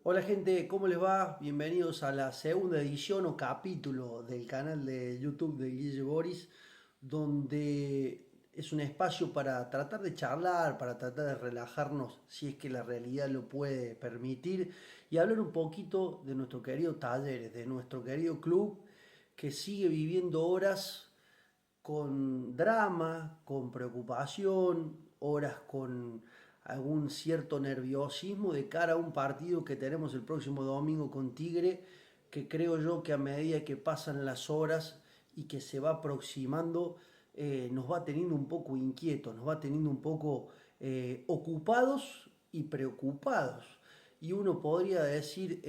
Hola gente, ¿cómo les va? Bienvenidos a la segunda edición o capítulo del canal de YouTube de Guille Boris, donde es un espacio para tratar de charlar, para tratar de relajarnos, si es que la realidad lo puede permitir, y hablar un poquito de nuestro querido Talleres, de nuestro querido club que sigue viviendo horas con drama, con preocupación, horas con algún cierto nerviosismo de cara a un partido que tenemos el próximo domingo con Tigre, que creo yo que a medida que pasan las horas y que se va aproximando, nos va teniendo un poco inquietos, nos va teniendo un poco ocupados y preocupados. Y uno podría decir,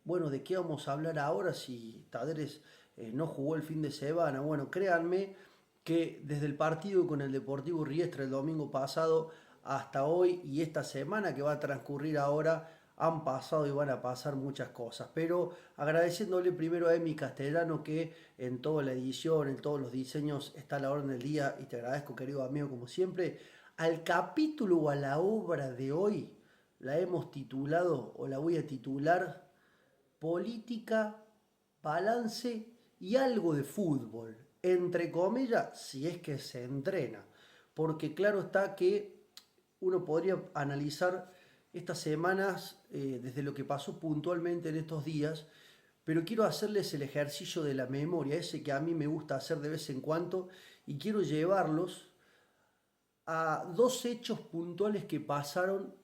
bueno, ¿de qué vamos a hablar ahora si Talleres no jugó el fin de semana? Bueno, créanme que desde el partido con el Deportivo Riestra el domingo pasado hasta hoy y esta semana que va a transcurrir ahora, han pasado y van a pasar muchas cosas. Pero agradeciéndole primero a Emi Castellano que en toda la edición, en todos los diseños está a la orden del día, y te agradezco, querido amigo, como siempre. Al capítulo o a la obra de hoy la hemos titulado, o la voy a titular, Política, balance y algo de fútbol, entre comillas, si es que se entrena. Porque claro está que uno podría analizar estas semanas desde lo que pasó puntualmente en estos días, pero quiero hacerles el ejercicio de la memoria, ese que a mí me gusta hacer de vez en cuando, y quiero llevarlos a dos hechos puntuales que pasaron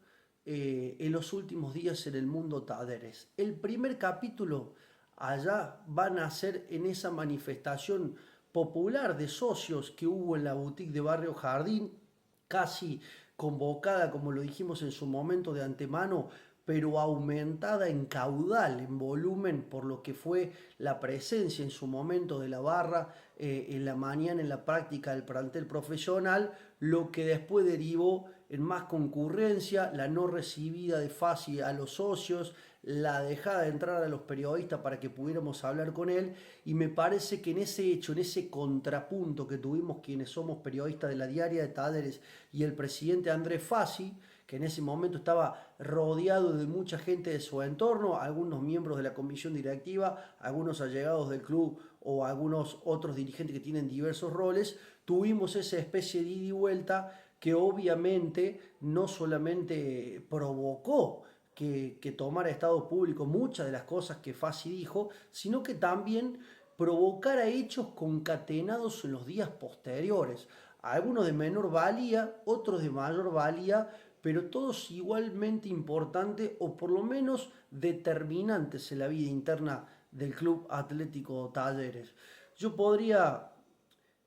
en los últimos días en el mundo Talleres. El primer capítulo allá van a ser en esa manifestación popular de socios que hubo en la boutique de Barrio Jardín, casi convocada, como lo dijimos en su momento de antemano, pero aumentada en caudal, en volumen, por lo que fue la presencia en su momento de la barra en la mañana en la práctica del plantel profesional, lo que después derivó en más concurrencia, la no recibida de fácil a los socios, la dejada de entrar a los periodistas para que pudiéramos hablar con él, y me parece que en ese hecho, en ese contrapunto que tuvimos quienes somos periodistas de la Diaria de Talleres y el presidente Andrés Fassi, que en ese momento estaba rodeado de mucha gente de su entorno, algunos miembros de la comisión directiva, algunos allegados del club o algunos otros dirigentes que tienen diversos roles, tuvimos esa especie de ida y vuelta que obviamente no solamente provocó que tomara Estado público muchas de las cosas que Fassi dijo, sino que también provocara hechos concatenados en los días posteriores, algunos de menor valía, otros de mayor valía, pero todos igualmente importantes o por lo menos determinantes en la vida interna del Club Atlético Talleres. Yo podría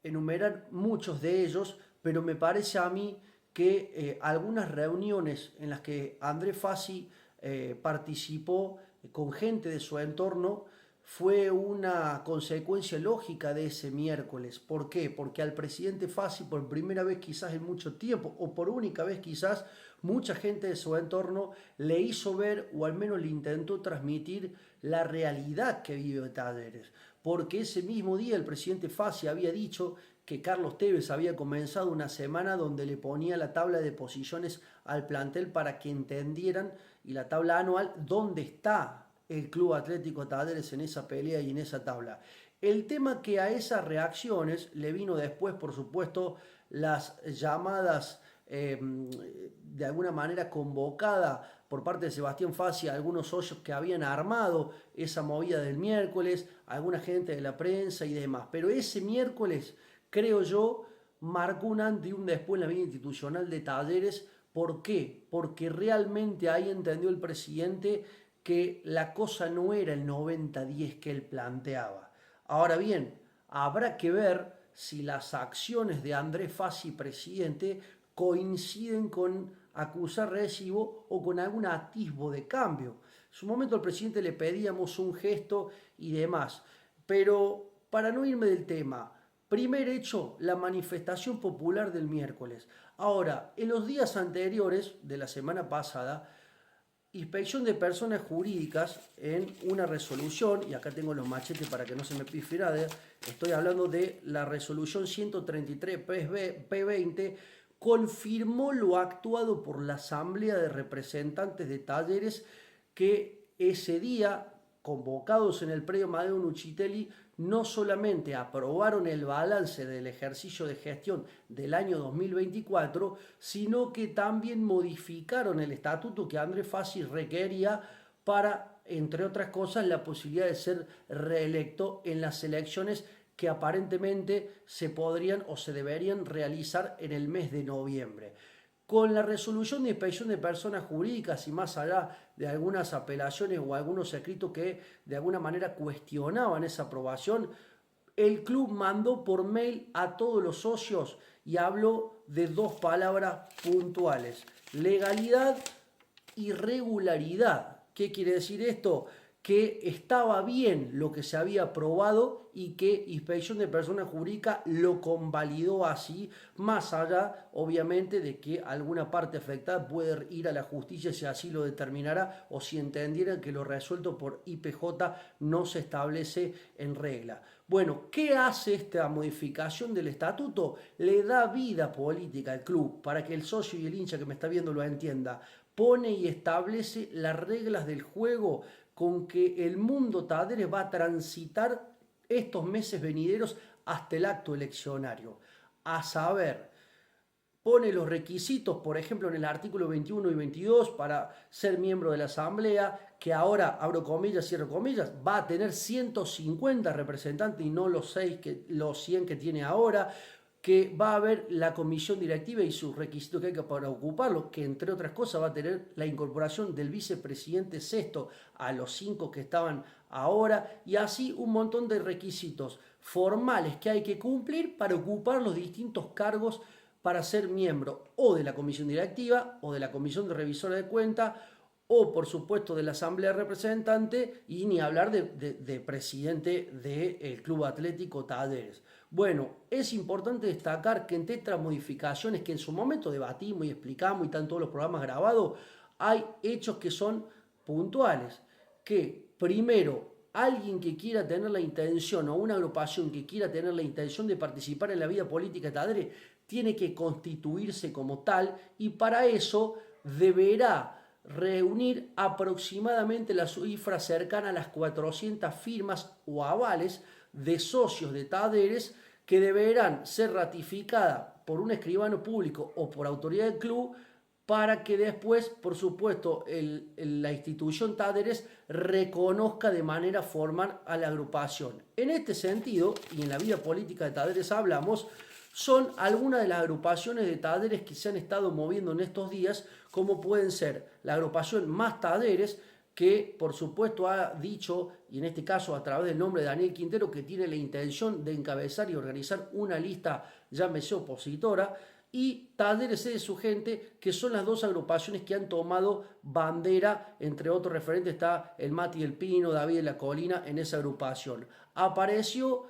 enumerar muchos de ellos, pero me parece a mí que algunas reuniones en las que André Fassi participó con gente de su entorno fue una consecuencia lógica de ese miércoles. ¿Por qué? Porque al presidente Fassi, por primera vez quizás en mucho tiempo, o por única vez quizás, mucha gente de su entorno le hizo ver, o al menos le intentó transmitir, la realidad que vive Talleres. Porque ese mismo día el presidente Fassi había dicho que Carlos Tevez había comenzado una semana donde le ponía la tabla de posiciones al plantel para que entendieran, y la tabla anual, dónde está el Club Atlético Talleres en esa pelea y en esa tabla. El tema que a esas reacciones le vino después, por supuesto, las llamadas de alguna manera convocada por parte de Sebastián Fassi a algunos socios que habían armado esa movida del miércoles, alguna gente de la prensa y demás. Pero ese miércoles, creo yo, marcó un antes y un después en la vida institucional de Talleres. ¿Por qué? Porque realmente ahí entendió el presidente que la cosa no era el 90-10 que él planteaba. Ahora bien, habrá que ver si las acciones de Andrés Fassi, presidente, coinciden con acusar recibo o con algún atisbo de cambio. En su momento al presidente le pedíamos un gesto y demás, pero para no irme del tema, primer hecho, la manifestación popular del miércoles. Ahora, en los días anteriores de la semana pasada, Inspección de Personas Jurídicas en una resolución, y acá tengo los machetes para que no se me pifie nada, estoy hablando de la resolución 133 P20, confirmó lo actuado por la Asamblea de Representantes de Talleres, que ese día, convocados en el predio Amadeo Nuccitelli, no solamente aprobaron el balance del ejercicio de gestión del año 2024, sino que también modificaron el estatuto que Andrés Fassi requería para, entre otras cosas, la posibilidad de ser reelecto en las elecciones que aparentemente se podrían o se deberían realizar en el mes de noviembre. Con la resolución de inspección de personas jurídicas y más allá de algunas apelaciones o algunos escritos que de alguna manera cuestionaban esa aprobación, el club mandó por mail a todos los socios y habló de dos palabras puntuales: legalidad y regularidad. ¿Qué quiere decir esto? Que estaba bien lo que se había aprobado y que Inspección de Personas Jurídicas lo convalidó así, más allá, obviamente, de que alguna parte afectada puede ir a la justicia si así lo determinará o si entendieran que lo resuelto por IPJ no se establece en regla. Bueno, ¿qué hace esta modificación del estatuto? Le da vida política al club, para que el socio y el hincha que me está viendo lo entienda. Pone y establece las reglas del juego con que el mundo Talleres va a transitar estos meses venideros hasta el acto eleccionario. A saber, pone los requisitos, por ejemplo, en el artículo 21 y 22 para ser miembro de la Asamblea, que ahora, abro comillas, cierro comillas, va a tener 150 representantes y no los 100 que tiene ahora, que va a haber la comisión directiva y sus requisitos que hay para ocuparlo, que entre otras cosas va a tener la incorporación del vicepresidente sexto a los 5 que estaban ahora, y así un montón de requisitos formales que hay que cumplir para ocupar los distintos cargos para ser miembro o de la comisión directiva o de la comisión de revisora de cuentas o por supuesto de la asamblea representante, y ni hablar de presidente del Club Atlético Talleres. Bueno, es importante destacar que entre estas modificaciones que en su momento debatimos y explicamos y están todos los programas grabados, hay hechos que son puntuales. Que primero, alguien que quiera tener la intención o una agrupación que quiera tener la intención de participar en la vida política de Talleres tiene que constituirse como tal, y para eso deberá reunir aproximadamente la cifra cercana a las 400 firmas o avales de socios de Talleres, que deberán ser ratificadas por un escribano público o por autoridad del club, para que después, por supuesto, la institución Talleres reconozca de manera formal a la agrupación. En este sentido, y en la vida política de Talleres hablamos, son algunas de las agrupaciones de Talleres que se han estado moviendo en estos días, como pueden ser la agrupación Más Talleres, que por supuesto ha dicho, y en este caso a través del nombre de Daniel Quintero, que tiene la intención de encabezar y organizar una lista, llámese opositora, y Talleres de su gente, que son las dos agrupaciones que han tomado bandera. Entre otros referentes está el Mati del Pino, David de la Colina en esa agrupación. Apareció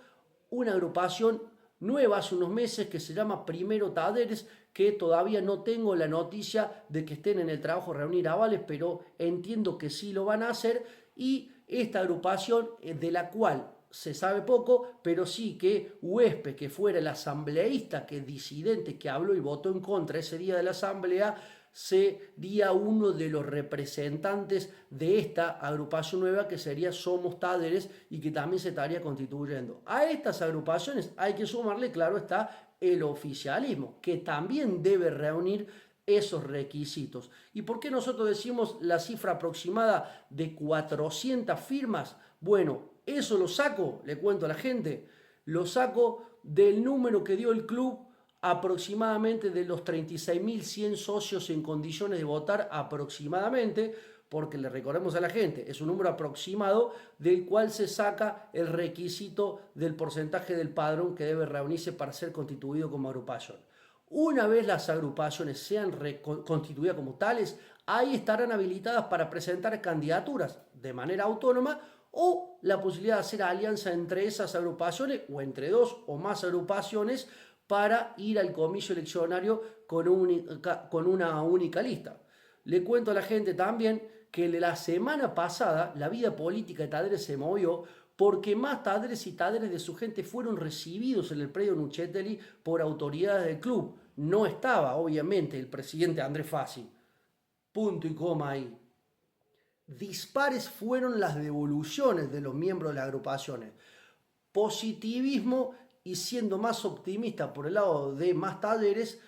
una agrupación nueva hace unos meses que se llama Primero Talleres, que todavía no tengo la noticia de que estén en el trabajo de reunir avales, pero entiendo que sí lo van a hacer. Y esta agrupación, de la cual se sabe poco, pero sí que Huespe, que fuera el asambleísta, que disidente, que habló y votó en contra ese día de la asamblea, sería uno de los representantes de esta agrupación nueva que sería Somos Talleres, y que también se estaría constituyendo. A estas agrupaciones hay que sumarle, claro está, el oficialismo, que también debe reunir esos requisitos. ¿Y por qué nosotros decimos la cifra aproximada de 400 firmas? Bueno, eso lo saco, le cuento a la gente, lo saco del número que dio el club, aproximadamente de los 36.100 socios en condiciones de votar aproximadamente, porque le recordemos a la gente, es un número aproximado del cual se saca el requisito del porcentaje del padrón que debe reunirse para ser constituido como agrupación. Una vez las agrupaciones sean constituidas como tales, ahí estarán habilitadas para presentar candidaturas de manera autónoma, o la posibilidad de hacer alianza entre esas agrupaciones o entre dos o más agrupaciones para ir al comicio eleccionario con una única lista. Le cuento a la gente también que la semana pasada la vida política de Talleres se movió porque Más Talleres y Talleres de su gente fueron recibidos en el predio Nuccitelli por autoridades del club. No estaba, obviamente, el presidente Andrés Fassi. Punto y coma ahí. dispares fueron las devoluciones de los miembros de las agrupaciones. Positivismo y siendo más optimista por el lado de más Talleres,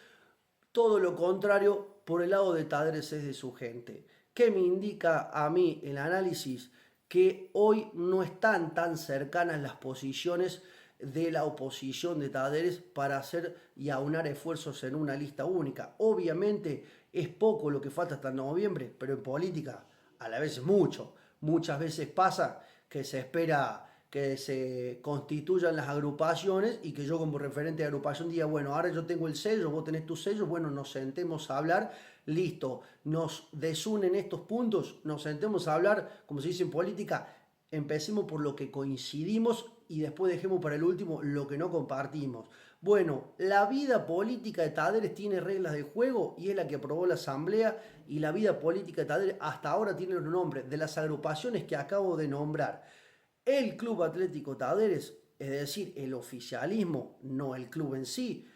todo lo contrario por el lado de Talleres es de su gente. ¿Qué me indica a mí el análisis? Que hoy no están tan cercanas las posiciones de la oposición de Talleres para hacer y aunar esfuerzos en una lista única. Obviamente es poco lo que falta hasta noviembre, pero en política a la vez es mucho. Muchas veces pasa que se espera que se constituyan las agrupaciones y que yo como referente de agrupación diga, bueno, ahora yo tengo el sello, vos tenés tu sello, bueno, nos sentemos a hablar, listo, nos desunen estos puntos, nos sentemos a hablar, como se dice en política, empecemos por lo que coincidimos y después dejemos para el último lo que no compartimos. Bueno, la vida política de Talleres tiene reglas de juego y es la que aprobó la Asamblea, y la vida política de Talleres hasta ahora tiene los nombres de las agrupaciones que acabo de nombrar. El Club Atlético Talleres, es decir, el oficialismo, no el club en sí,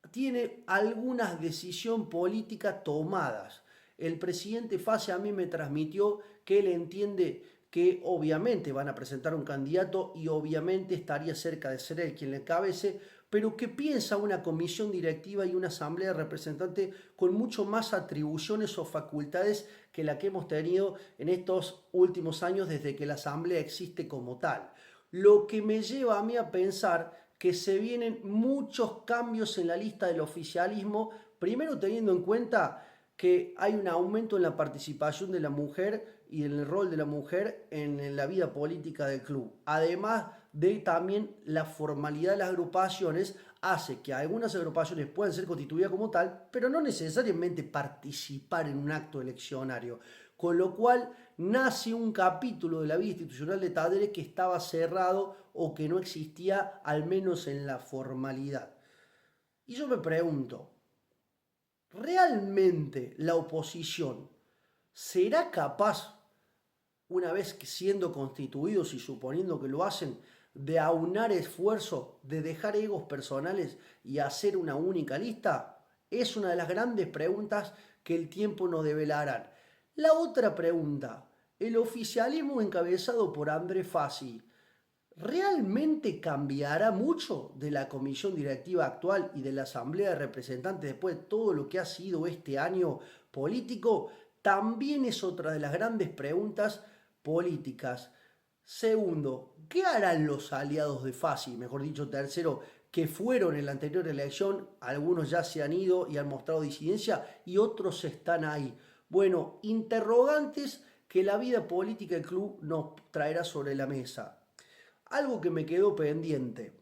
tiene algunas decisiones políticas tomadas. El presidente Fase a mí me transmitió que él entiende que obviamente van a presentar un candidato y obviamente estaría cerca de ser él quien le encabece, pero que piensa una comisión directiva y una asamblea de representantes con mucho más atribuciones o facultades que la que hemos tenido en estos últimos años desde que la asamblea existe como tal. Lo que me lleva a mí a pensar que se vienen muchos cambios en la lista del oficialismo, primero teniendo en cuenta que hay un aumento en la participación de la mujer y en el rol de la mujer en la vida política del club. Además de también la formalidad de las agrupaciones hace que algunas agrupaciones puedan ser constituidas como tal, pero no necesariamente participar en un acto eleccionario. Con lo cual nace un capítulo de la vida institucional de Talleres que estaba cerrado o que no existía, al menos en la formalidad. Y yo me pregunto, ¿realmente la oposición será capaz, una vez que siendo constituidos y suponiendo que lo hacen, de aunar esfuerzo, de dejar egos personales y hacer una única lista? Es una de las grandes preguntas que el tiempo nos develará. La otra pregunta, el oficialismo encabezado por André Fassi, ¿realmente cambiará mucho de la comisión directiva actual y de la Asamblea de Representantes después de todo lo que ha sido este año político? También es otra de las grandes preguntas políticas. Segundo, ¿qué harán los aliados de Fassi? Mejor dicho, tercero, que fueron en la anterior elección, algunos ya se han ido y han mostrado disidencia y otros están ahí. Bueno, interrogantes que la vida política del club nos traerá sobre la mesa. Algo que me quedó pendiente.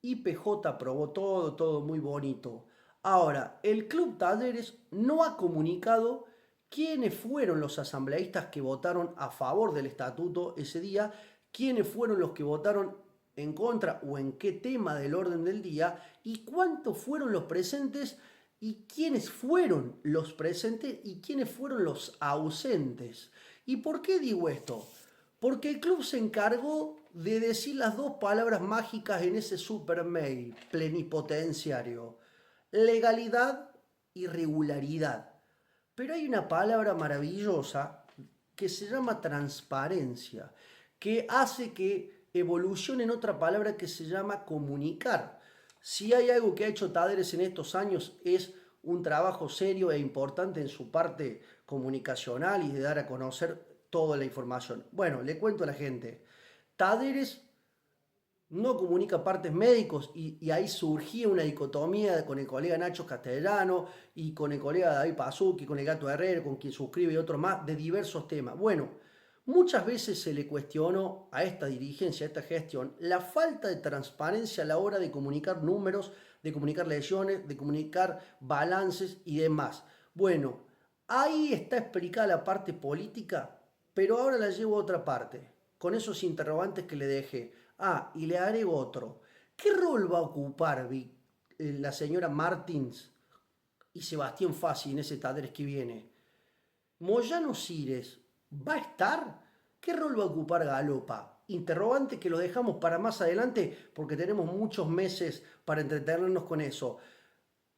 IPJ aprobó todo muy bonito. Ahora, el Club Talleres no ha comunicado quiénes fueron los asambleístas que votaron a favor del estatuto ese día, quiénes fueron los que votaron en contra o en qué tema del orden del día, y cuántos fueron los presentes y quiénes fueron los presentes y quiénes fueron los ausentes. ¿Y por qué digo esto? Porque el club se encargó de decir las dos palabras mágicas en ese super mail plenipotenciario: legalidad y regularidad. Pero hay una palabra maravillosa que se llama transparencia, que hace que evolucione en otra palabra que se llama comunicar. Si hay algo que ha hecho Talleres en estos años es un trabajo serio e importante en su parte comunicacional y de dar a conocer toda la información. Bueno, le cuento a la gente. Talleres no comunica partes médicos y ahí surgía una dicotomía con el colega Nacho Castellano y con el colega David Pazuki, con el Gato Herrero, con quien suscribe y otros más, de diversos temas. Bueno, muchas veces se le cuestionó a esta dirigencia, a esta gestión, la falta de transparencia a la hora de comunicar números, de comunicar lesiones, de comunicar balances y demás. Bueno, ahí está explicada la parte política, pero ahora la llevo a otra parte, con esos interrogantes que le dejé. Ah, y le agrego otro. ¿Qué rol va a ocupar la señora Martins y Sebastián Fassi en ese Talleres que viene? ¿Moyano Cires va a estar? ¿Qué rol va a ocupar Galopa? Interrogante que lo dejamos para más adelante porque tenemos muchos meses para entretenernos con eso.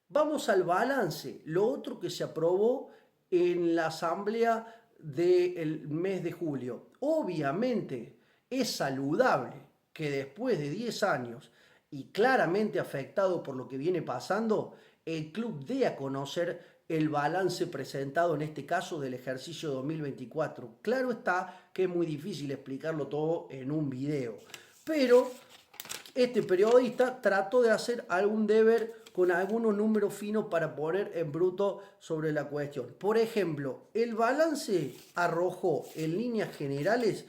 Vamos al balance. Lo otro que se aprobó en la asamblea del mes de julio. Obviamente es saludable que después de 10 años y claramente afectado por lo que viene pasando, el club dé a conocer el balance presentado en este caso del ejercicio 2024. Claro está que es muy difícil explicarlo todo en un video, pero este periodista trató de hacer algún deber con algunos números finos para poner en bruto sobre la cuestión. Por ejemplo, el balance arrojó en líneas generales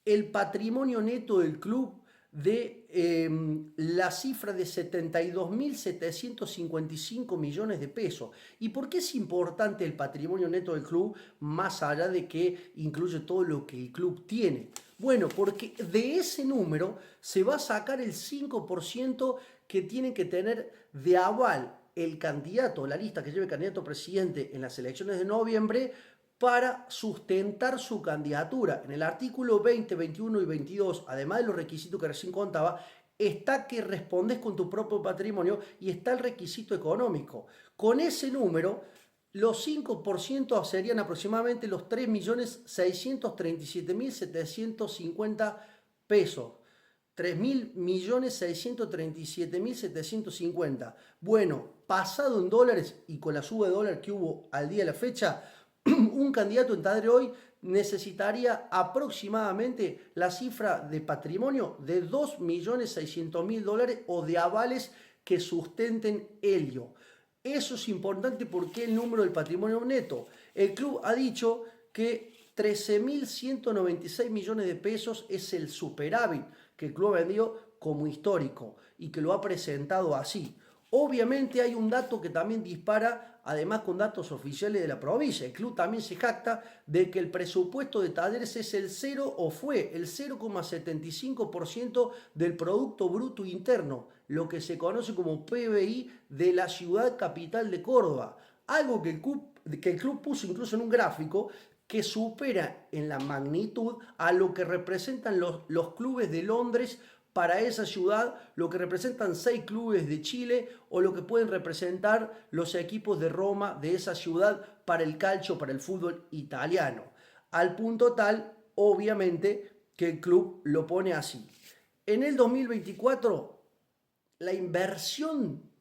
el patrimonio neto del club de la cifra de 72.755 millones de pesos. ¿Y por qué es importante el patrimonio neto del club más allá de que incluye todo lo que el club tiene? Bueno, porque de ese número se va a sacar el 5% que tiene que tener de aval el candidato, la lista que lleve candidato a presidente en las elecciones de noviembre, para sustentar su candidatura. En el artículo 20, 21 y 22, además de los requisitos que recién contaba, está que respondes con tu propio patrimonio y está el requisito económico. Con ese número, los 5% serían aproximadamente los 3.637.750 pesos. 3.637.750. Bueno, pasado en dólares y con la suba de dólar que hubo al día de la fecha, un candidato en Tadre hoy necesitaría aproximadamente la cifra de patrimonio de $2.600.000 o de avales que sustenten Helio. Eso es importante porque el número del patrimonio neto. El club ha dicho que 13.196 millones de pesos es el superávit que el club ha vendido como histórico y que lo ha presentado así. Obviamente hay un dato que también dispara, además con datos oficiales de la provincia. El club también se jacta de que el presupuesto de Talleres es el 0 o fue el 0,75% del Producto Bruto Interno, lo que se conoce como PBI de la ciudad capital de Córdoba. Algo que el club puso incluso en un gráfico que supera en la magnitud a lo que representan los clubes de Londres para esa ciudad, lo que representan 6 clubes de Chile o lo que pueden representar los equipos de Roma de esa ciudad para el calcio, para el fútbol italiano. Al punto tal, obviamente, que el club lo pone así. En el 2024, la inversión,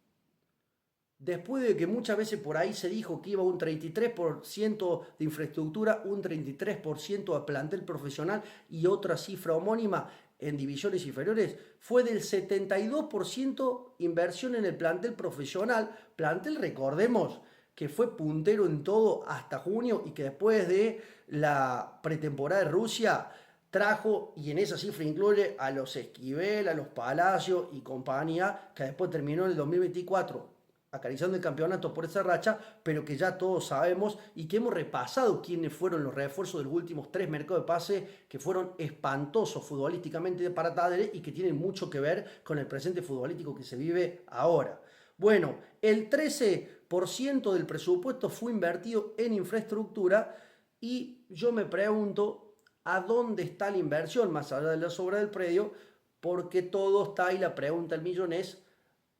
después de que muchas veces por ahí se dijo que iba un 33% de infraestructura, un 33% a plantel profesional y otra cifra homónima en divisiones inferiores, fue del 72% inversión en el plantel profesional. Plantel, recordemos, que fue puntero en todo hasta junio y que después de la pretemporada de Rusia trajo, y en esa cifra incluye a los Esquivel, a los Palacios y compañía, que después terminó en el 2024 acariciando el campeonato por esa racha, pero que ya todos sabemos y que hemos repasado quiénes fueron los refuerzos de los últimos 3 mercados de pase que fueron espantosos futbolísticamente para Talleres y que tienen mucho que ver con el presente futbolístico que se vive ahora. Bueno, el 13% del presupuesto fue invertido en infraestructura y yo me pregunto a dónde está la inversión más allá de la obra del predio, porque todo está ahí. La pregunta del millón es: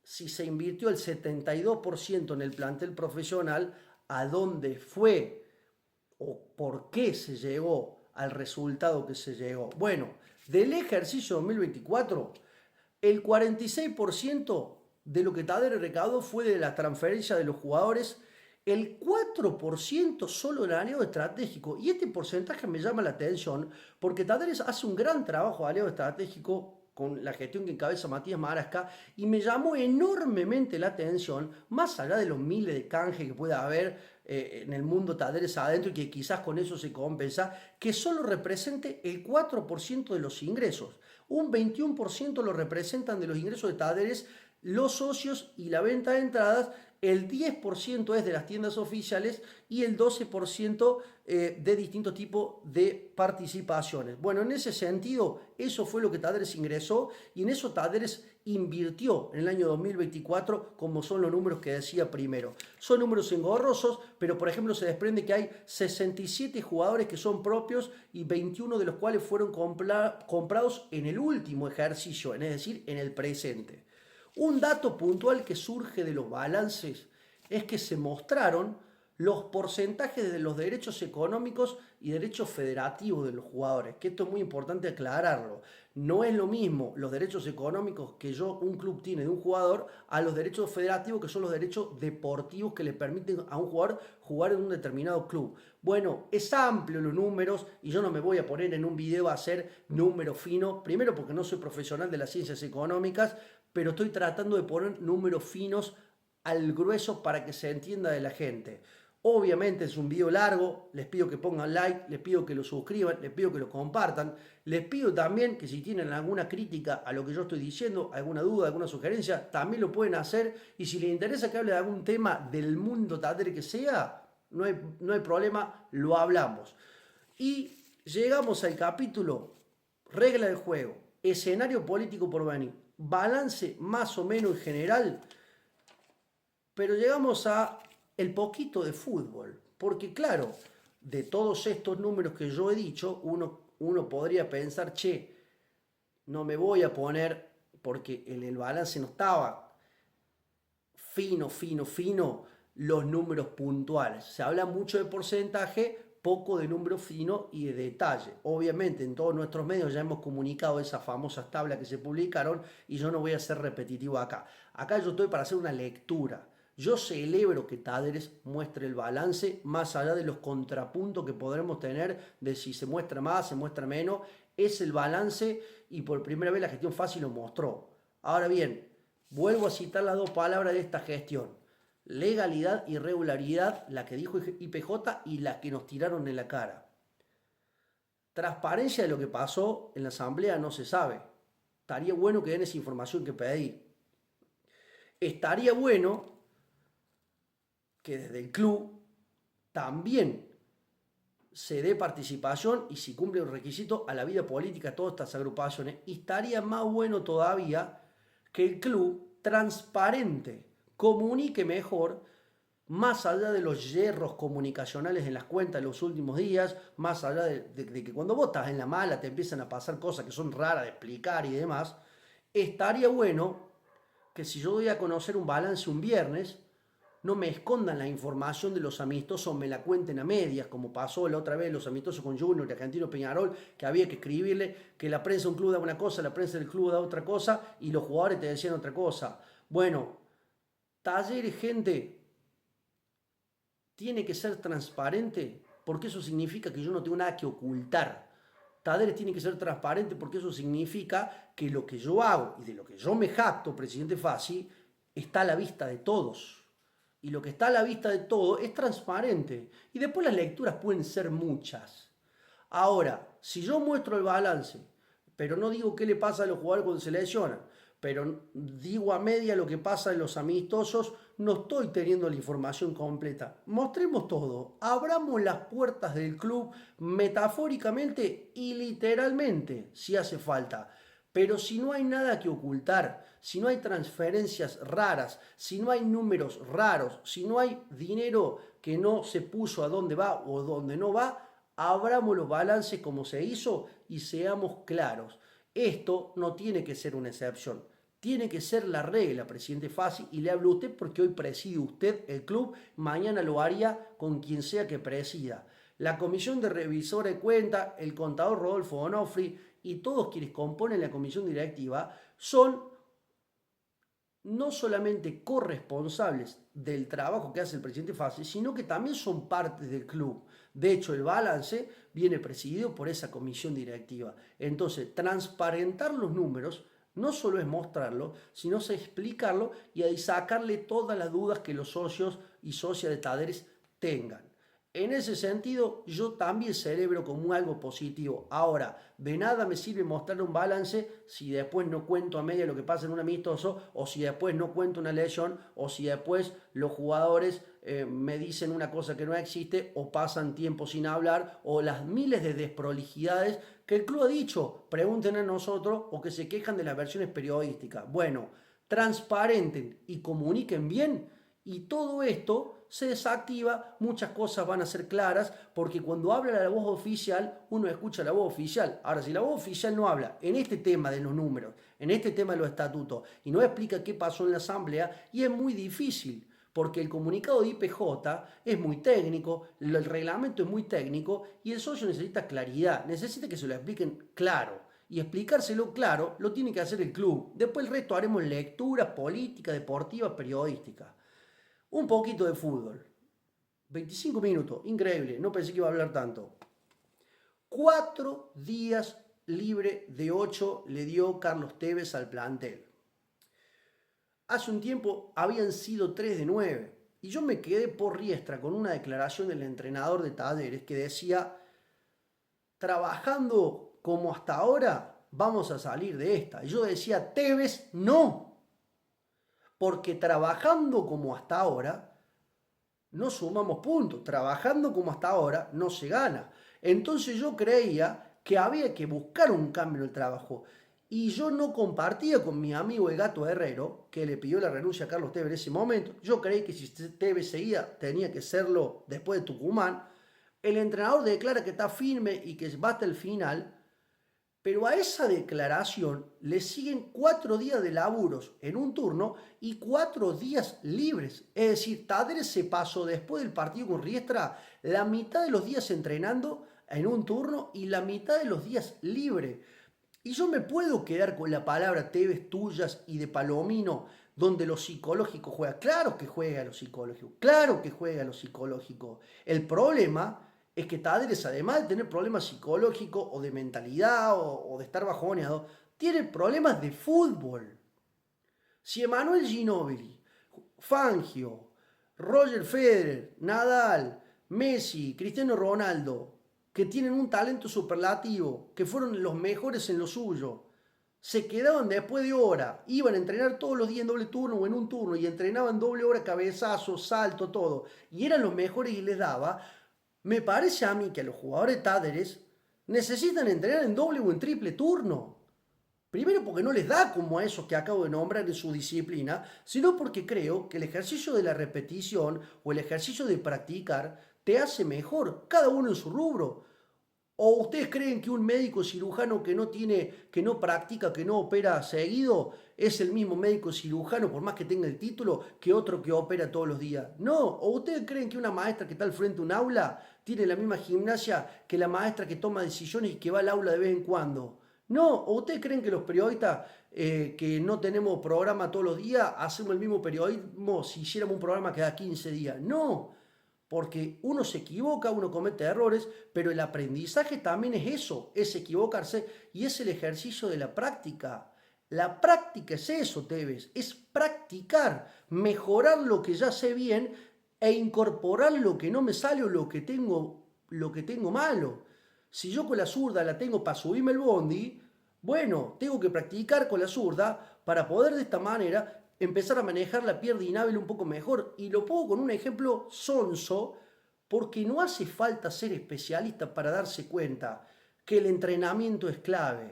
si se invirtió el 72% en el plantel profesional, ¿a dónde fue o por qué se llegó al resultado que se llegó? Bueno, del ejercicio 2024, el 46% de lo que Talleres recaudó fue de la transferencia de los jugadores, el 4% solo en aliado estratégico. Y este porcentaje me llama la atención porque Talleres hace un gran trabajo de aliado estratégico con la gestión que encabeza Matías Marasca, y me llamó enormemente la atención, más allá de los miles de canjes que pueda haber en el mundo Talleres adentro y que quizás con eso se compensa, que solo represente el 4% de los ingresos. Un 21% lo representan de los ingresos de Talleres los socios y la venta de entradas, el 10% es de las tiendas oficiales y el 12% de distintos tipos de participaciones. Bueno, en ese sentido, eso fue lo que Talleres ingresó y en eso Talleres invirtió en el año 2024, como son los números que decía primero. Son números engorrosos, pero por ejemplo se desprende que hay 67 jugadores que son propios y 21 de los cuales fueron comprados en el último ejercicio, es decir, en el presente. Un dato puntual que surge de los balances es que se mostraron los porcentajes de los derechos económicos y derechos federativos de los jugadores, que esto es muy importante aclararlo. No es lo mismo los derechos económicos que un club tiene de un jugador a los derechos federativos, que son los derechos deportivos que le permiten a un jugador jugar en un determinado club. Bueno, es amplio los números y yo no me voy a poner en un video a hacer números finos, primero porque no soy profesional de las ciencias económicas, pero estoy tratando de poner números finos al grueso para que se entienda de la gente. Obviamente es un video largo, les pido que pongan like, les pido que lo suscriban, les pido que lo compartan, les pido también que si tienen alguna crítica a lo que yo estoy diciendo, alguna duda, alguna sugerencia, también lo pueden hacer, y si les interesa que hable de algún tema del mundo tadere que sea, no hay problema, lo hablamos. Y llegamos al capítulo regla del juego, escenario político por venir, balance más o menos en general, pero llegamos a el poquito de fútbol, porque claro, de todos estos números que yo he dicho, uno podría pensar, che, no me voy a poner, porque en el balance no estaba fino, los números puntuales. Se habla mucho de porcentaje, poco de número fino y de detalle. Obviamente en todos nuestros medios ya hemos comunicado esas famosas tablas que se publicaron y yo no voy a ser repetitivo acá. Acá yo estoy para hacer una lectura. Yo celebro que Talleres muestre el balance más allá de los contrapuntos que podremos tener de si se muestra más, se muestra menos. Es el balance y por primera vez la gestión fácil lo mostró. Ahora bien, vuelvo a citar las dos palabras de esta gestión. Legalidad y regularidad, la que dijo IPJ y la que nos tiraron en la cara. Transparencia de lo que pasó en la asamblea no se sabe. Estaría bueno que den esa información que pedí. Estaría bueno que desde el club también se dé participación y si cumple un requisito a la vida política de todas estas agrupaciones. Y estaría más bueno todavía que el club transparente, comunique mejor, más allá de los hierros comunicacionales en las cuentas de los últimos días, más allá de que cuando vos estás en la mala te empiezan a pasar cosas que son raras de explicar y demás. Estaría bueno que si yo doy a conocer un balance un viernes, no me escondan la información de los amistosos, me la cuenten a medias, como pasó la otra vez los amistosos con Junior y Argentino Peñarol, que había que escribirle que la prensa de un club da una cosa, la prensa del club da otra cosa, y los jugadores te decían otra cosa. Bueno, Talleres, gente, tiene que ser transparente, porque eso significa que yo no tengo nada que ocultar. Talleres tiene que ser transparente porque eso significa que lo que yo hago y de lo que yo me jacto, presidente Fassi, está a la vista de todos. Y lo que está a la vista de todos es transparente. Y después las lecturas pueden ser muchas. Ahora, si yo muestro el balance, pero no digo qué le pasa a los jugadores cuando se lesionan, pero digo a media lo que pasa en los amistosos, no estoy teniendo la información completa. Mostremos todo, abramos las puertas del club metafóricamente y literalmente, si hace falta. Pero si no hay nada que ocultar, si no hay transferencias raras, si no hay números raros, si no hay dinero que no se puso a dónde va o dónde no va, abramos los balances como se hizo y seamos claros. Esto no tiene que ser una excepción. Tiene que ser la regla, presidente Fassi, y le hablo a usted porque hoy preside usted el club, mañana lo haría con quien sea que presida. La comisión de revisora de cuenta, el contador Rodolfo Onofri y todos quienes componen la comisión directiva son no solamente corresponsables del trabajo que hace el presidente Fassi, sino que también son parte del club. De hecho, el balance viene presidido por esa comisión directiva. Entonces, transparentar los números no solo es mostrarlo, sino es explicarlo y ahí sacarle todas las dudas que los socios y socias de Talleres tengan. En ese sentido, yo también celebro como algo positivo. Ahora, de nada me sirve mostrar un balance si después no cuento a media lo que pasa en un amistoso, o si después no cuento una lesión, o si después los jugadores me dicen una cosa que no existe, o pasan tiempo sin hablar, o las miles de desprolijidades que el club ha dicho, pregunten a nosotros, o que se quejan de las versiones periodísticas. Bueno, transparenten y comuniquen bien, y todo esto se desactiva, muchas cosas van a ser claras, porque cuando habla la voz oficial, uno escucha la voz oficial. Ahora, si la voz oficial no habla en este tema de los números, en este tema de los estatutos, y no explica qué pasó en la asamblea, y es muy difícil, porque el comunicado de IPJ es muy técnico, el reglamento es muy técnico y el socio necesita claridad, necesita que se lo expliquen claro. Y explicárselo claro lo tiene que hacer el club. Después el resto haremos lectura, política, deportiva, periodística. Un poquito de fútbol. 25 minutos, increíble, no pensé que iba a hablar tanto. 4 días libre de 8 le dio Carlos Tevez al plantel. Hace un tiempo habían sido 3 de 9 y yo me quedé por riestra con una declaración del entrenador de Talleres que decía, trabajando como hasta ahora vamos a salir de esta. Y yo decía, Tevez, no, porque trabajando como hasta ahora no sumamos puntos, trabajando como hasta ahora no se gana. Entonces yo creía que había que buscar un cambio en el trabajo. Y yo no compartía con mi amigo el Gato Herrero, que le pidió la renuncia a Carlos Tevez en ese momento. Yo creí que si Tevez seguía, tenía que serlo después de Tucumán. El entrenador declara que está firme y que va hasta el final. Pero a esa declaración le siguen 4 días de laburos en un turno y 4 días libres. Es decir, Talleres se pasó después del partido con Riestra la mitad de los días entrenando en un turno y la mitad de los días libre. Y yo me puedo quedar con la palabra Tevez, tuyas y de Palomino, donde lo psicológico juega. Claro que juega lo psicológico, claro que juega lo psicológico. El problema es que Talleres, además de tener problemas psicológicos o de mentalidad o de estar bajoneado, tiene problemas de fútbol. Si Emanuel Ginóbili, Fangio, Roger Federer, Nadal, Messi, Cristiano Ronaldo, que tienen un talento superlativo, que fueron los mejores en lo suyo, se quedaban después de hora, iban a entrenar todos los días en doble turno o en un turno y entrenaban doble hora, cabezazo, salto, todo, y eran los mejores y les daba, me parece a mí que a los jugadores de Talleres necesitan entrenar en doble o en triple turno. Primero porque no les da como a esos que acabo de nombrar en su disciplina, sino porque creo que el ejercicio de la repetición o el ejercicio de practicar te hace mejor, cada uno en su rubro. ¿O ustedes creen que un médico cirujano que no tiene, que no practica, que no opera seguido, es el mismo médico cirujano, por más que tenga el título, que otro que opera todos los días? No. ¿O ustedes creen que una maestra que está al frente de un aula tiene la misma gimnasia que la maestra que toma decisiones y que va al aula de vez en cuando? No. ¿O ustedes creen que los periodistas que no tenemos programa todos los días hacemos el mismo periodismo si hiciéramos un programa cada 15 días? No. Porque uno se equivoca, uno comete errores, pero el aprendizaje también es eso, es equivocarse y es el ejercicio de la práctica. La práctica es eso, Tevez, es practicar, mejorar lo que ya sé bien e incorporar lo que no me sale o lo que tengo malo. Si yo con la zurda la tengo para subirme el bondi, bueno, tengo que practicar con la zurda para poder de esta manera empezar a manejar la pierna inhábil un poco mejor. Y lo pongo con un ejemplo sonso, porque no hace falta ser especialista para darse cuenta que el entrenamiento es clave.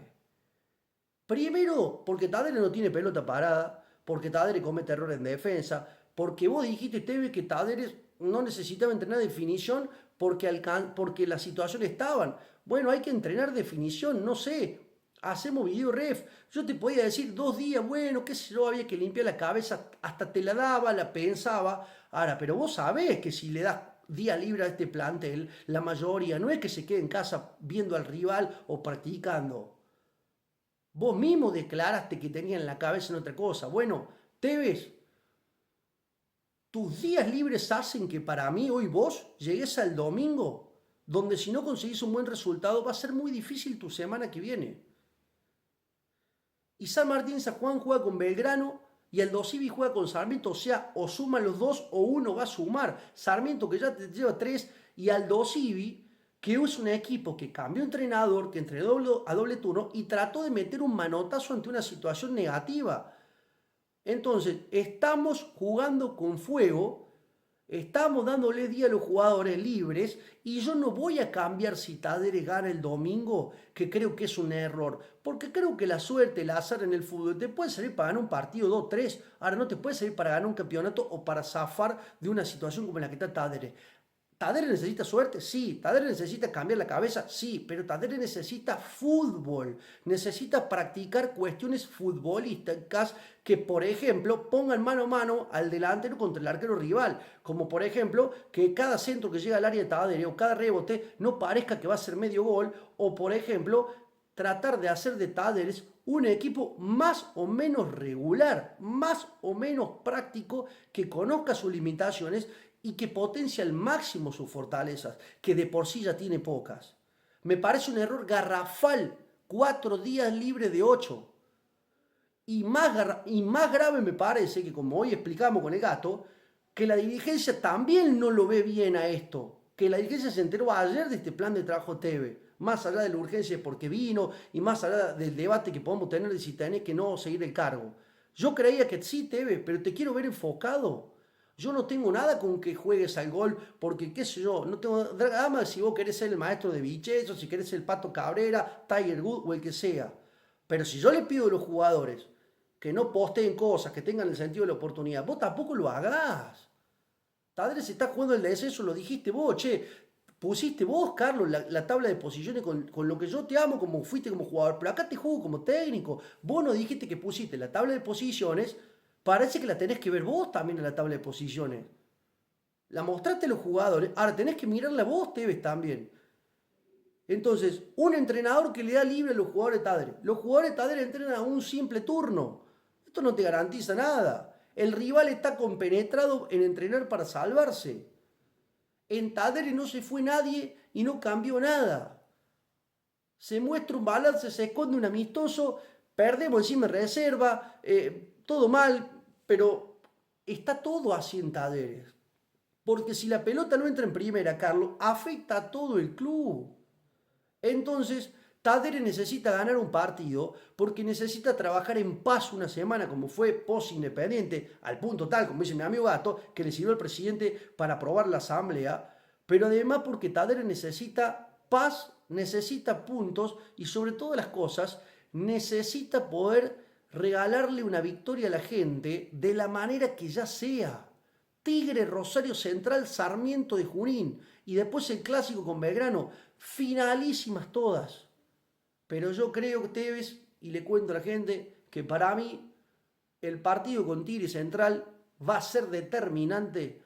Primero, porque Talleres no tiene pelota parada, porque Talleres comete errores en defensa, porque vos dijiste, Teve, que Talleres no necesitaba entrenar definición porque las situaciones estaban. Bueno, hay que entrenar definición, no sé, hacemos video ref. Yo te podía decir 2 días, bueno, qué sé yo, había que limpiar la cabeza, hasta te la daba, la pensaba. Ahora, pero vos sabés que si le das día libre a este plantel, la mayoría no es que se quede en casa viendo al rival o practicando. Vos mismo declaraste que tenían la cabeza en otra cosa. Bueno, Tevez, tus días libres hacen que para mí hoy vos llegues al domingo, donde si no conseguís un buen resultado va a ser muy difícil tu semana que viene. Y San Martín San Juan juega con Belgrano y Aldo Civi juega con Sarmiento, o sea, o suman los dos o uno va a sumar. Sarmiento que ya te lleva 3 y Aldo Civi que es un equipo que cambió entrenador, que entrenó a doble turno y trató de meter un manotazo ante una situación negativa. Entonces, estamos jugando con fuego, estamos dándole día a los jugadores libres y yo no voy a cambiar si Talleres gana el domingo, que creo que es un error, porque creo que la suerte, el azar en el fútbol te puede servir para ganar un partido 2-3, ahora no te puede servir para ganar un campeonato o para zafar de una situación como la que está Talleres. ¿Tadere necesita suerte? Sí. ¿Tadere necesita cambiar la cabeza? Sí. Pero Tadere necesita fútbol. Necesita practicar cuestiones futbolísticas que, por ejemplo, pongan mano a mano al delantero contra el arquero rival. Como, por ejemplo, que cada centro que llega al área de Tadere o cada rebote no parezca que va a ser medio gol. O, por ejemplo, tratar de hacer de Talleres un equipo más o menos regular, más o menos práctico, que conozca sus limitaciones y que potencie al máximo sus fortalezas, que de por sí ya tiene pocas. Me parece un error garrafal, 4 días libres de 8. Y más grave me parece que, como hoy explicamos con el gato, que la dirigencia también no lo ve bien a esto. Que la dirigencia se enteró ayer de este plan de trabajo TV, más allá de la urgencia de por qué vino y más allá del debate que podemos tener de si tenés que no seguir el cargo. Yo creía que sí, TV, pero te quiero ver enfocado. Yo no tengo nada con que juegues al gol, porque qué sé yo, no tengo drama si vos querés ser el maestro de Vichez, o si querés ser el Pato Cabrera, Tiger Woods o el que sea. Pero si yo le pido a los jugadores que no posteen cosas, que tengan el sentido de la oportunidad, vos tampoco lo hagas. Talleres está jugando el descenso, lo dijiste vos, che, pusiste vos, Carlos, la tabla de posiciones con lo que yo te amo, como fuiste como jugador, pero acá te juego como técnico. Vos no dijiste que pusiste la tabla de posiciones, parece que la tenés que ver vos también en la tabla de posiciones. La mostraste a los jugadores, ahora tenés que mirarla vos, Tevez, también. Entonces, un entrenador que le da libre a los jugadores de Talleres. Los jugadores de Talleres entrenan a un simple turno. Esto no te garantiza nada. El rival está compenetrado en entrenar para salvarse. En Talleres no se fue nadie y no cambió nada. Se muestra un balance, se esconde un amistoso, perdemos encima en reserva, todo mal, pero está todo así en Talleres. Porque si la pelota no entra en primera, Carlos, afecta a todo el club. Entonces, Talleres necesita ganar un partido porque necesita trabajar en paz una semana, como fue post-independiente, al punto tal, como dice mi amigo Gato, que le sirvió al presidente para aprobar la asamblea, pero además porque Talleres necesita paz, necesita puntos y sobre todas las cosas, necesita poder regalarle una victoria a la gente de la manera que ya sea. Tigre, Rosario Central, Sarmiento de Junín y después el clásico con Belgrano, finalísimas todas. Pero yo creo que Tevez, y le cuento a la gente, que para mí el partido con Tigre Central va a ser determinante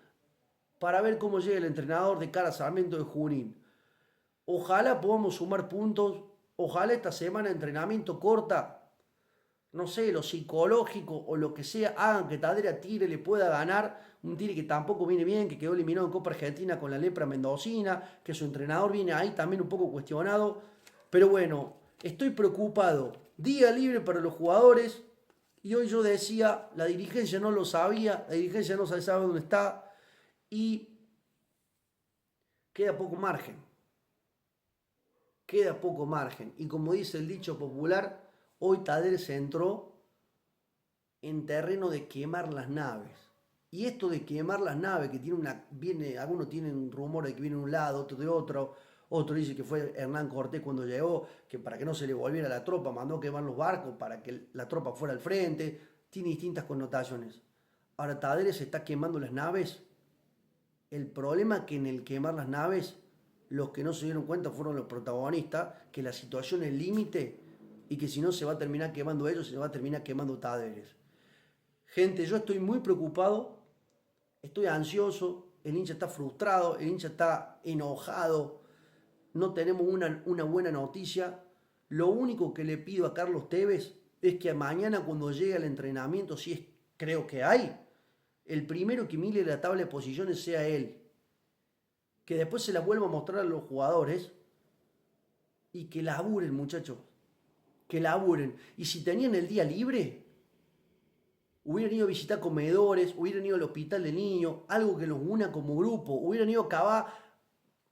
para ver cómo llega el entrenador de cara a Sarmiento de Junín. Ojalá podamos sumar puntos, ojalá esta semana de entrenamiento corta, no sé, lo psicológico o lo que sea, hagan que Tadera Tigre le pueda ganar. Un Tigre que tampoco viene bien, que quedó eliminado en Copa Argentina con la lepra mendocina, que su entrenador viene ahí también un poco cuestionado. Pero bueno, estoy preocupado. Día libre para los jugadores. Y hoy yo decía, la dirigencia no lo sabía, la dirigencia no sabe dónde está. Y queda poco margen. Queda poco margen. Y como dice el dicho popular, hoy Talleres entró en terreno de quemar las naves. Y esto de quemar las naves, que algunos tienen rumor de que viene de un lado, otro de otro dice que fue Hernán Cortés cuando llegó, que para que no se le volviera la tropa, mandó quemar los barcos para que la tropa fuera al frente, tiene distintas connotaciones. Ahora Talleres está quemando las naves. El problema es que en el quemar las naves, los que no se dieron cuenta fueron los protagonistas, que la situación es límite y que si no se va a terminar quemando ellos, se va a terminar quemando Talleres. Gente, yo estoy muy preocupado, estoy ansioso, el hincha está frustrado, el hincha está enojado, no tenemos una buena noticia. Lo único que le pido a Carlos Tevez es que mañana cuando llegue al entrenamiento, si es, creo que hay, el primero que mire la tabla de posiciones sea él. Que después se la vuelva a mostrar a los jugadores y que laburen, muchachos. Que laburen. Y si tenían el día libre, hubieran ido a visitar comedores, hubieran ido al hospital de niños, algo que los una como grupo, hubieran ido a cavar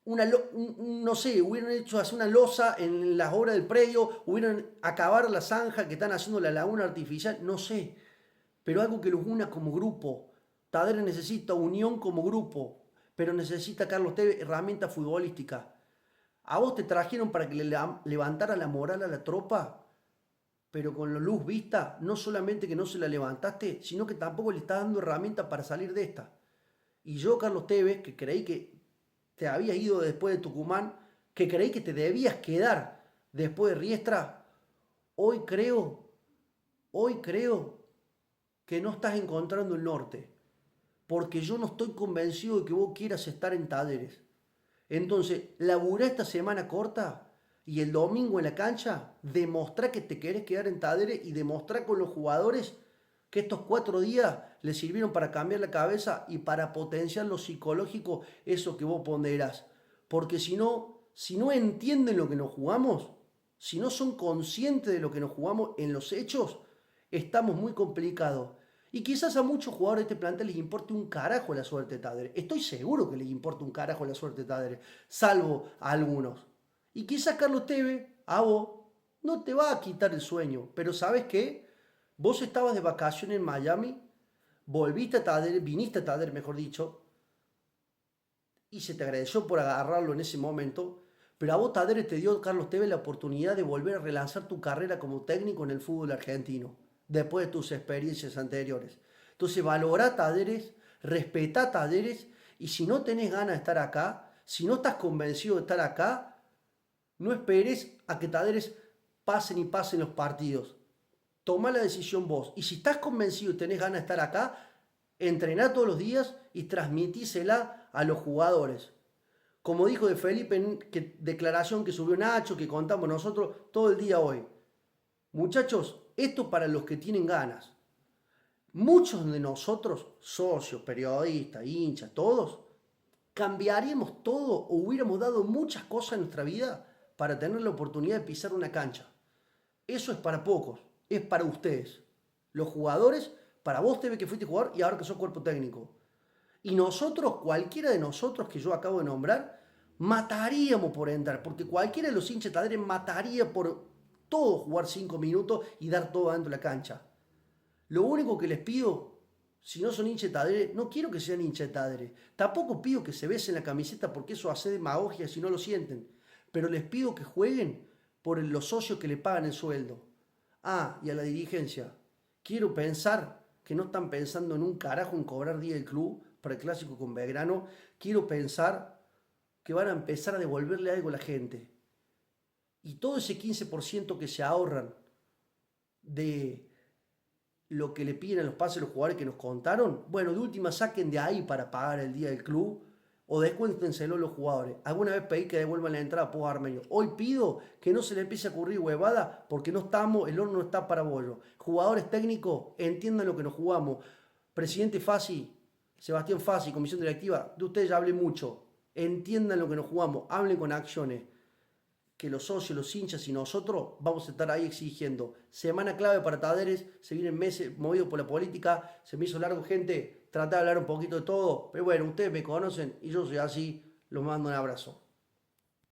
no sé, hubieran hecho hacer una losa en las obras del predio, hubieran acabar la zanja que están haciendo la laguna artificial, no sé, pero algo que los una como grupo. Talleres necesita unión como grupo, pero necesita Carlos Tevez herramientas futbolísticas. A vos te trajeron para que le levantara la moral a la tropa, pero con la luz vista, no solamente que no se la levantaste, sino que tampoco le estás dando herramientas para salir de esta. Y yo, Carlos Tevez, que creí que te habías ido después de Tucumán, que creí que te debías quedar después de Riestra, hoy creo, hoy creo que no estás encontrando el norte, porque yo no estoy convencido de que vos quieras estar en Talleres. Entonces, laburá esta semana corta y el domingo en la cancha, demostrá que te querés quedar en Talleres y demostrá con los jugadores que estos 4 días les sirvieron para cambiar la cabeza y para potenciar lo psicológico, eso que vos ponderás. Porque si no entienden lo que nos jugamos, si no son conscientes de lo que nos jugamos en los hechos, estamos muy complicados. Y quizás a muchos jugadores de este plantel les importe un carajo la suerte de Tadere. Estoy seguro que les importa un carajo la suerte de Tadere, salvo a algunos. Y quizás Carlos Tevez, a vos, no te va a quitar el sueño. Pero ¿sabes qué? Vos estabas de vacaciones en Miami, volviste a Tadere, viniste a Tadere, mejor dicho, y se te agradeció por agarrarlo en ese momento. Pero a vos, Tadere, te dio Carlos Tevez la oportunidad de volver a relanzar tu carrera como técnico en el fútbol argentino, después de tus experiencias anteriores. Entonces, valorá Talleres, respetá Talleres, y si no tenés ganas de estar acá, si no estás convencido de estar acá, no esperes a que Talleres pasen y pasen los partidos. Toma la decisión vos. Y si estás convencido y tenés ganas de estar acá, entrená todos los días y transmitísela a los jugadores. Como dijo de Felipe, declaración que subió Nacho, que contamos nosotros todo el día hoy. Muchachos, esto para los que tienen ganas. Muchos de nosotros, socios, periodistas, hinchas, todos, cambiaríamos todo o hubiéramos dado muchas cosas en nuestra vida para tener la oportunidad de pisar una cancha. Eso es para pocos, es para ustedes. Los jugadores, para vos, Teve, que fuiste jugador y ahora que sos cuerpo técnico. Y nosotros, cualquiera de nosotros que yo acabo de nombrar, mataríamos por entrar, porque cualquiera de los hinchas de Talleres mataría por todo jugar 5 minutos y dar todo dentro de la cancha. Lo único que les pido, si no son hinchas de Talleres, no quiero que sean hinchas de Talleres. Tampoco pido que se besen la camiseta porque eso hace demagogia si no lo sienten. Pero les pido que jueguen por los socios que le pagan el sueldo. Ah, y a la dirigencia. Quiero pensar que no están pensando en un carajo en cobrar día del club para el clásico con Belgrano. Quiero pensar que van a empezar a devolverle algo a la gente. Y todo ese 15% que se ahorran de lo que le piden a los pases a los jugadores que nos contaron, bueno, de última saquen de ahí para pagar el día del club o descuéntenselo a los jugadores. Alguna vez pedí que devuelvan la entrada a Pos Armenio. Hoy pido que no se le empiece a ocurrir huevada porque no estamos, el horno no está para bollo. Jugadores técnicos, entiendan lo que nos jugamos. Presidente Fassi, Sebastián Fassi, comisión directiva, de ustedes ya hablé mucho. Entiendan lo que nos jugamos, hablen con acciones. Que los socios, los hinchas y nosotros vamos a estar ahí exigiendo. Semana clave para Talleres, se vienen meses movidos por la política, se me hizo largo, gente, tratar de hablar un poquito de todo, pero bueno, ustedes me conocen y yo soy así, los mando un abrazo.